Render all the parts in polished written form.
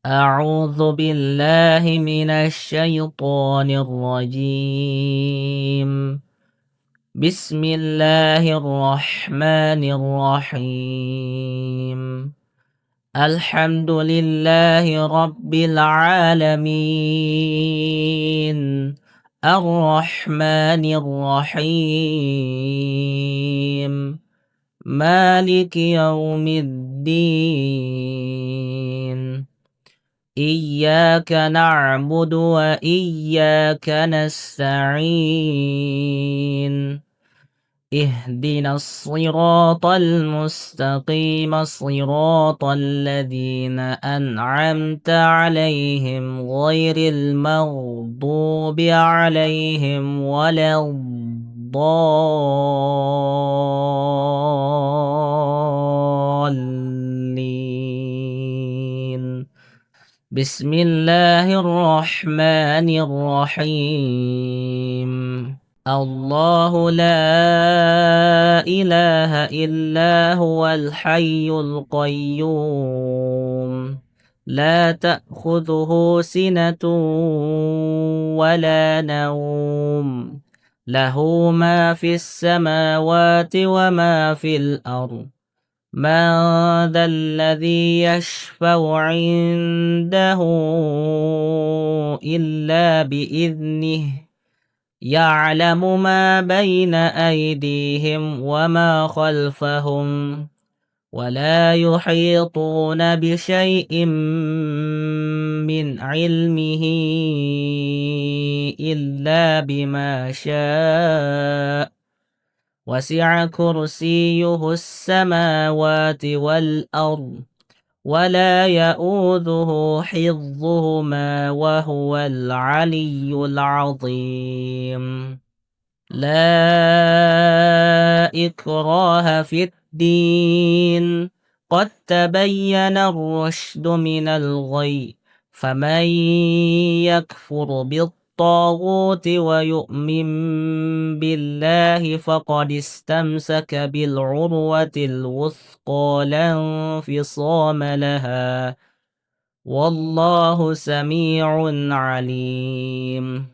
أعوذ بالله من الشيطان الرجيم. بسم الله الرحمن الرحيم. الحمد لله رب العالمين، الرحمن الرحيم، مالك يوم الدين. إياك نعبد وإياك نستعين. اهدنا الصراط المستقيم، صراط الذين أنعمت عليهم غير المغضوب عليهم ولا الضالين. بسم الله الرحمن الرحيم. الله لا إله إلا هو الحي القيوم، لا تأخذه سنة ولا نوم، له ما في السماوات وما في الأرض. من ذا الذي يشفع عنده إلا بإذنه، يعلم ما بين أيديهم وما خلفهم، ولا يحيطون بشيء من علمه إلا بما شاء. وسع كرسيه السماوات والأرض، ولا يؤوده حفظهما وهو العلي العظيم. لا إكراه في الدين، قد تبين الرشد من الغي، فمن يكفر بالطاغوت ويؤمن بالله فقد استمسك بالعروة الوثقى لا انفصام لها، والله سميع عليم.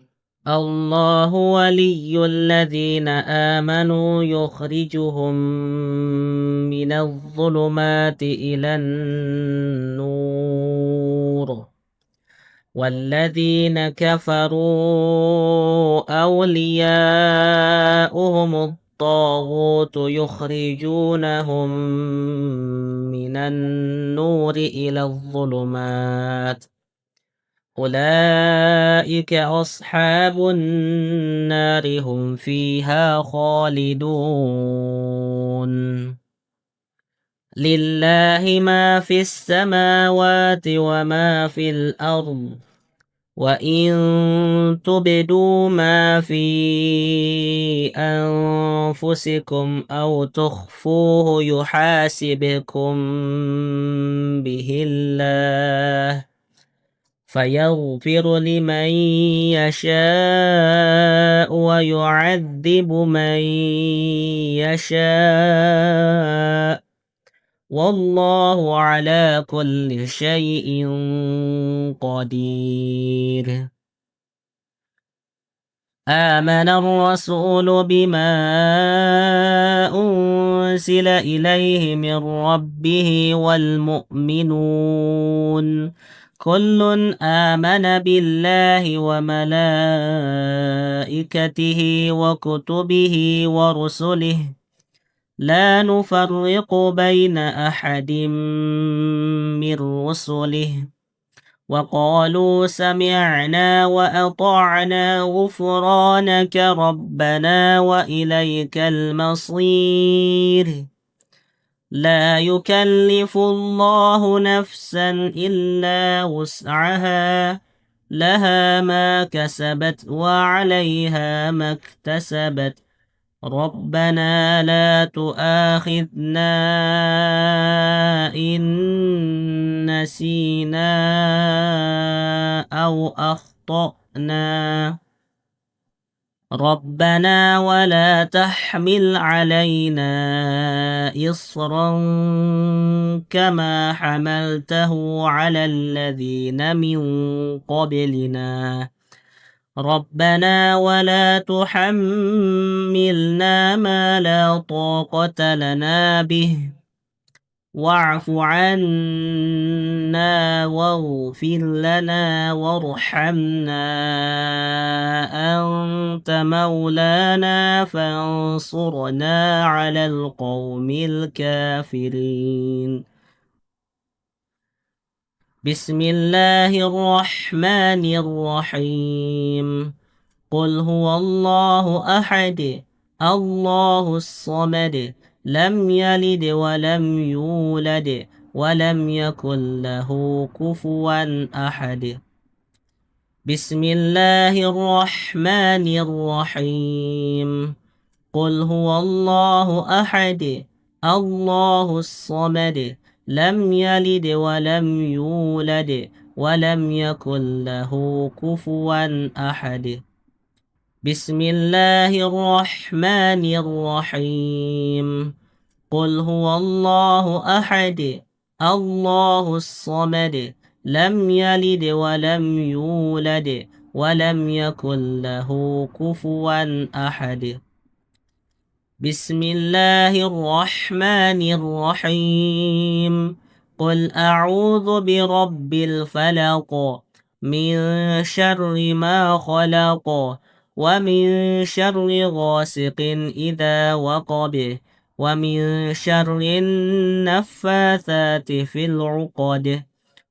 الله ولي الذين آمنوا يخرجهم من الظلمات إلى النور، والذين كفروا أولياؤهم الطاغوت يخرجونهم من النور إلى الظلمات، أولئك أصحاب النار هم فيها خالدون. لله ما في السماوات وما في الأرض، وإن تبدوا ما في أنفسكم أو تخفوه يحاسبكم به الله، فيغفر لمن يشاء ويعذب من يشاء، والله على كل شيء قدير. آمن الرسول بما أنزل إليه من ربه والمؤمنون كل آمن بالله وملائكته وكتبه ورسله، لا نفرق بين أحد من رسله، وقالوا سمعنا وأطعنا غفرانك ربنا وإليك المصير. لا يكلف الله نفسا إلا وسعها، لها ما كسبت وعليها ما اكتسبت، ربنا لا تؤاخذنا إن نسينا أو أخطأنا. ربنا ولا تحمل علينا إصرا كما حملته على الذين من قبلنا ربنا ولا تحملنا ما لا طاقة لنا به واعف عنا واغفر لنا وارحمنا أنت مولانا فانصرنا على القوم الكافرين بسم الله الرحمن الرحيم قل هو الله أحد الله الصمد لم يلد ولم يولد ولم يكن له كفوا أحد بسم الله الرحمن الرحيم قل هو الله أحد الله الصمد لم يلد ولم يولد ولم يكن له كفوا أحد بسم الله الرحمن الرحيم قل هو الله أحد الله الصمد لم يلد ولم يولد ولم يكن له كفوا أحد بسم الله الرحمن الرحيم قل أعوذ برب الفلق من شر ما خلق ومن شر غاسق إذا وقب ومن شر النفاثات في العقد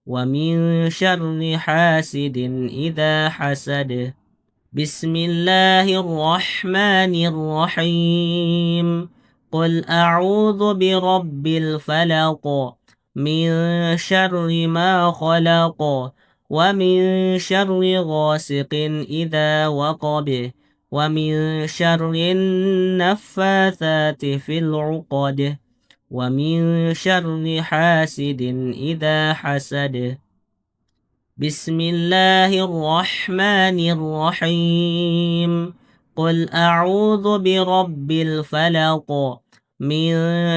ومن شر حاسد إذا حسد بسم الله الرحمن الرحيم قل أعوذ برب الفلق من شر ما خلق ومن شر غاسق إذا وقب ومن شر النفاثات في العقد ومن شر حاسد إذا حسد بسم الله الرحمن الرحيم قل أعوذ برب الفلق من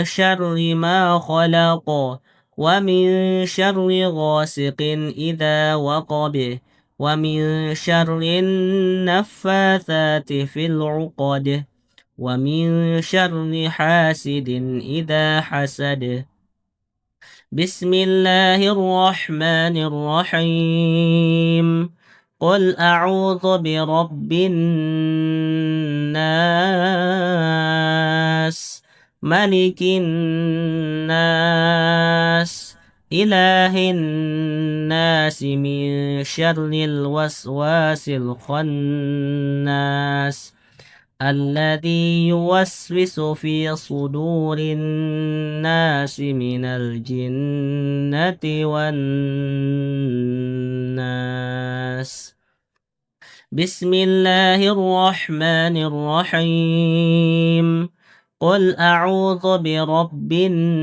شر ما خلق ومن شر غاسق إذا وقب ومن شر النفاثات في العقد ومن شر حاسد إذا حسد بسم الله الرحمن الرحيم قل أعوذ برب الناس ملك الناس إله الناس من شر الوسواس الخناس الذي يوسوس في صدور الناس من الجنة والناس بسم الله الرحمن الرحيم قل أعوذ برب الناس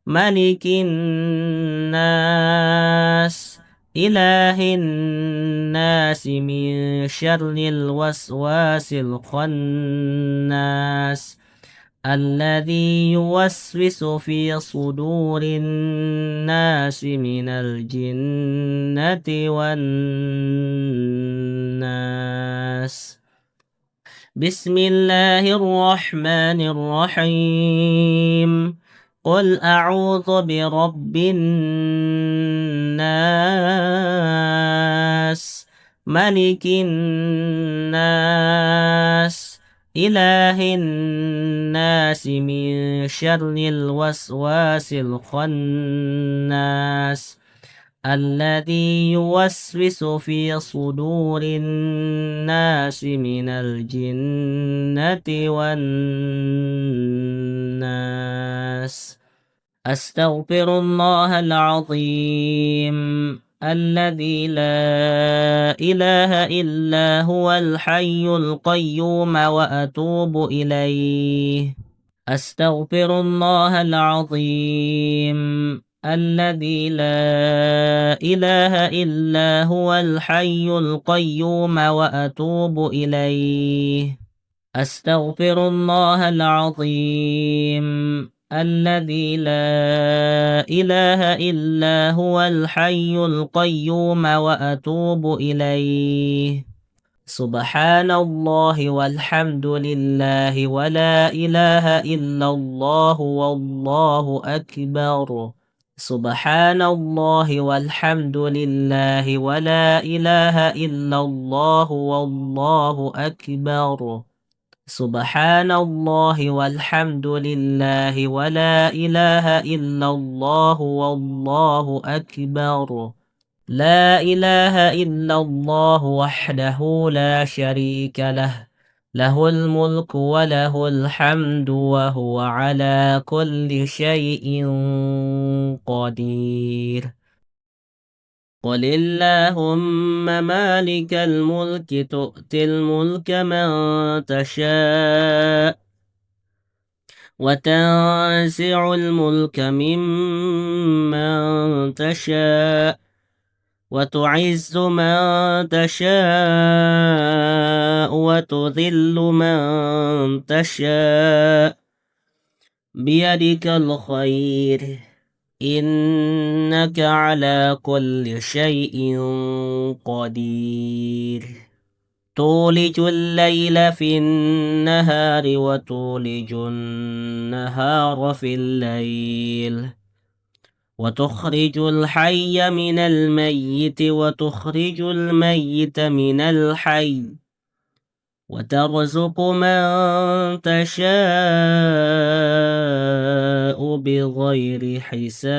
ملك الناس إله الناس من شر الوسواس الخناس الذي يوسوس في صدور الناس من الجنة والناس بسم الله الرحمن الرحيم قل أعوذ برب الناس ملك الناس إله الناس من شر الوسواس الخناس الذي يوسوس في صدور الناس من الجنة والناس أستغفر الله العظيم الذي لا إله إلا هو الحي القيوم وأتوب إليه أستغفر الله العظيم الذي لا إله إلا هو الحي القيوم وأتوب إليه. أستغفر الله العظيم الذي لا إله إلا هو الحي القيوم وأتوب إليه. سبحان الله والحمد لله ولا إله إلا الله والله أكبر. سبحان الله والحمد لله ولا إله إلا الله والله أكبر. سبحان الله والحمد لله ولا إله إلا الله والله أكبر. لا إله إلا الله وحده لا شريك له، له الملك وله الحمد وهو على كل شيء قدير. قل اللهم مالك الملك تؤتي الملك من تشاء وتنزع الملك ممن تشاء وتعز من تشاء وتذل من تشاء بيدك الخير إنك على كل شيء قدير. تولج الليل في النهار وتولج النهار في الليل وتخرج الحي من الميت وتخرج الميت من الحي وترزق من تشاء بغير حساب.